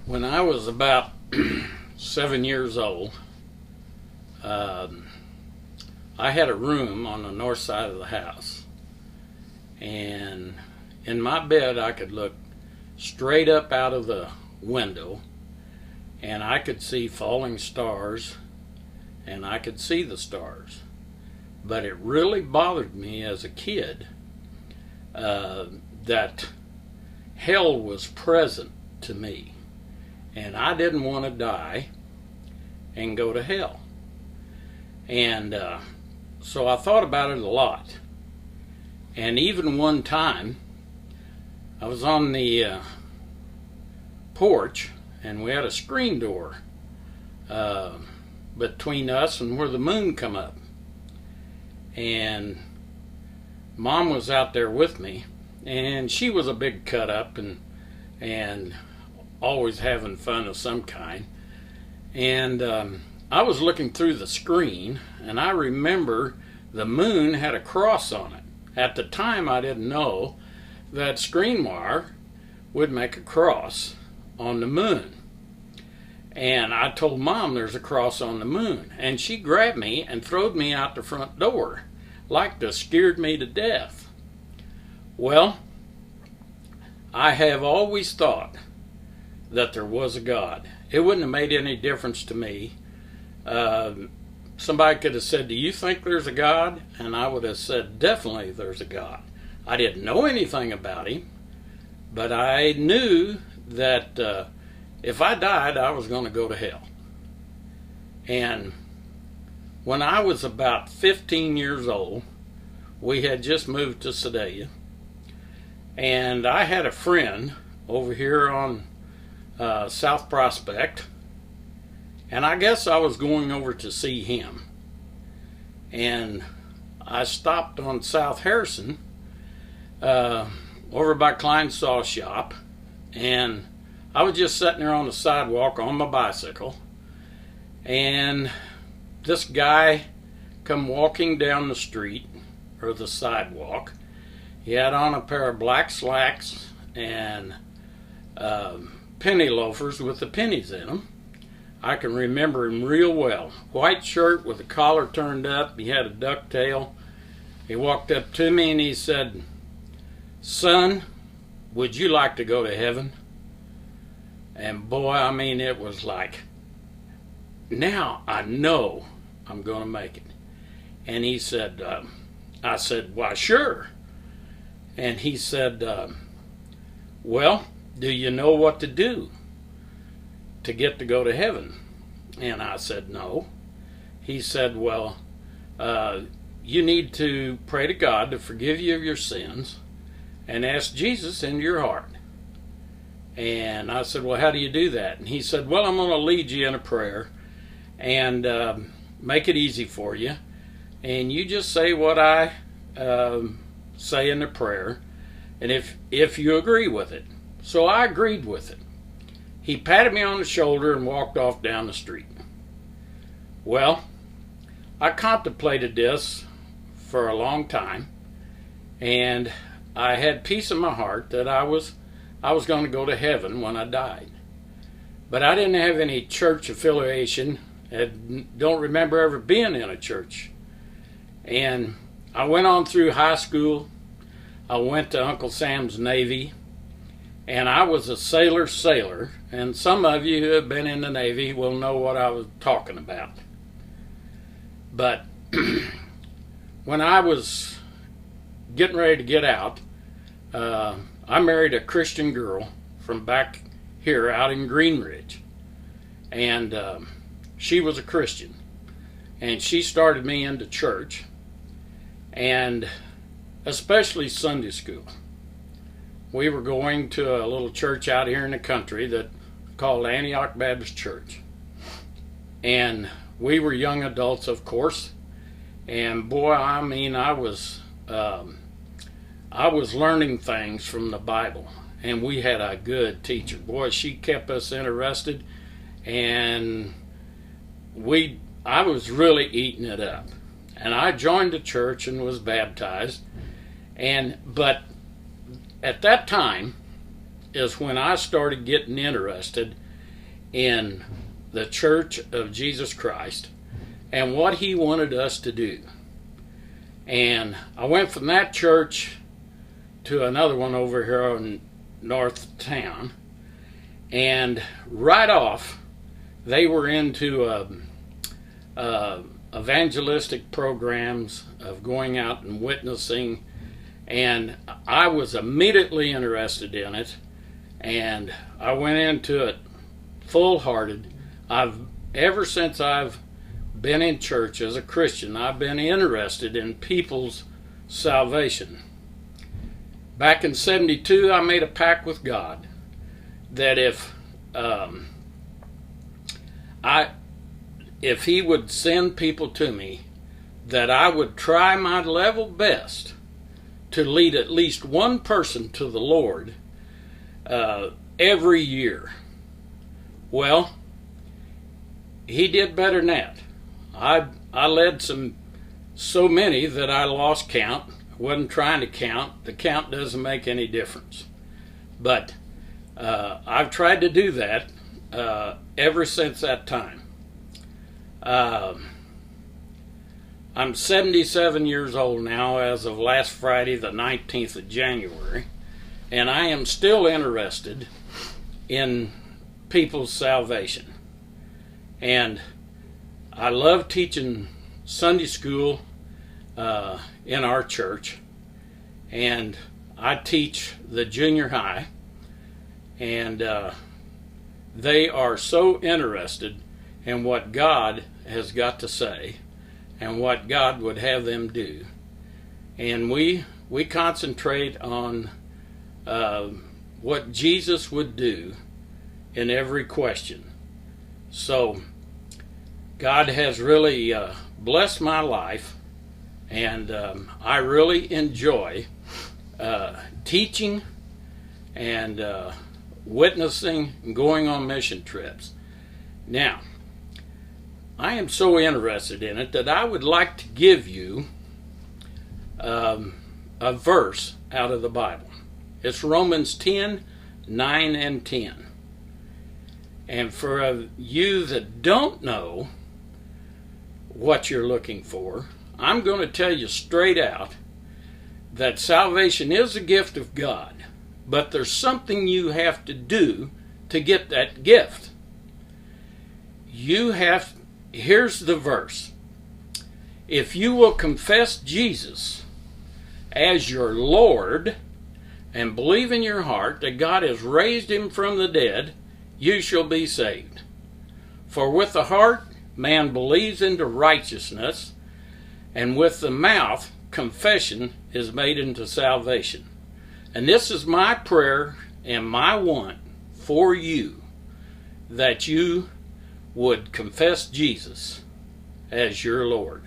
When I was about 7 years old, I had a room on the north side of the house. And in my bed, I could look straight up out of the window, and I could see falling stars, and I could see the stars. But it really bothered me as a kid that hell was present to me. And I didn't want to die and go to hell. And so I thought about it a lot. And even one time, I was on the porch, and we had a screen door between us and where the moon come up. And Mom was out there with me, and she was a big cut up and always having fun of some kind. And I was looking through the screen, and I remember the moon had a cross on it. At the time, I didn't know that screen wire would make a cross on the moon. And I told Mom there's a cross on the moon, and she grabbed me and throwed me out the front door, like to scared me to death. Well, I have always thought that there was a God. It wouldn't have made any difference to me. Somebody could have said, "Do you think there's a God?" And I would have said, "Definitely there's a God." I didn't know anything about him, but I knew that if I died, I was going to go to hell. And when I was about 15 years old, we had just moved to Sedalia, and I had a friend over here on South Prospect, and I guess I was going over to see him. And I stopped on South Harrison over by Klein's Saw Shop, and I was just sitting there on the sidewalk on my bicycle, and this guy come walking down the street or the sidewalk. He had on a pair of black slacks and penny loafers with the pennies in them. I can remember him real well. White shirt with the collar turned up. He had a ducktail. He walked up to me and he said, "Son, would you like to go to heaven?" And boy, I mean, it was like, now I know I'm going to make it. And he said, I said, "Why, sure." And he said, "Well, do you know what to do to get to go to heaven?" And I said, "No." He said, "Well, you need to pray to God to forgive you of your sins and ask Jesus into your heart." And I said, "Well, how do you do that?" And he said, "Well, I'm going to lead you in a prayer and make it easy for you. And you just say what I say in the prayer, and if you agree with it." So I agreed with it. He patted me on the shoulder and walked off down the street. Well, I contemplated this for a long time, and I had peace in my heart that I was going to go to heaven when I died. But I didn't have any church affiliation. I don't remember ever being in a church. And I went on through high school. I went to Uncle Sam's Navy, and I was a sailor, and some of you who have been in the Navy will know what I was talking about. But when I was getting ready to get out, I married a Christian girl from back here out in Green Ridge, and she was a Christian, and she started me into church, and especially Sunday school. We were going to a little church out here in the country that called Antioch Baptist Church, and we were young adults, of course, and boy, I mean, I was learning things from the Bible, and we had a good teacher. Boy, she kept us interested, and I was really eating it up. And I joined the church and was baptized, but at that time is when I started getting interested in the Church of Jesus Christ and what he wanted us to do. And I went from that church to another one over here in North Town, and right off they were into evangelistic programs of going out and witnessing, and I was immediately interested in it, and I went into it full-hearted. Ever since I've been in church as a Christian, I've been interested in people's salvation. Back in '72, I made a pact with God that if he would send people to me, that I would try my level best to lead at least one person to the Lord every year. Well, he did better than that. I led so many that I lost count. I wasn't trying to count. The count doesn't make any difference. But I've tried to do that ever since that time. I'm 77 years old now as of last Friday, the 19th of January, and I am still interested in people's salvation. And I love teaching Sunday school in our church, and I teach the junior high, and they are so interested in what God has got to say and what God would have them do. And we concentrate on what Jesus would do in every question. So God has really blessed my life, and I really enjoy teaching and witnessing and going on mission trips. Now, I am so interested in it that I would like to give you a verse out of the Bible. It's Romans 10, 9 and 10. And for you that don't know what you're looking for, I'm going to tell you straight out that salvation is a gift of God, but there's something you have to do to get that gift. Here's the verse. If you will confess Jesus as your Lord and believe in your heart that God has raised him from the dead, you shall be saved. For with the heart man believes into righteousness, and with the mouth confession is made into salvation. And this is my prayer and my want for you, that you would confess Jesus as your Lord.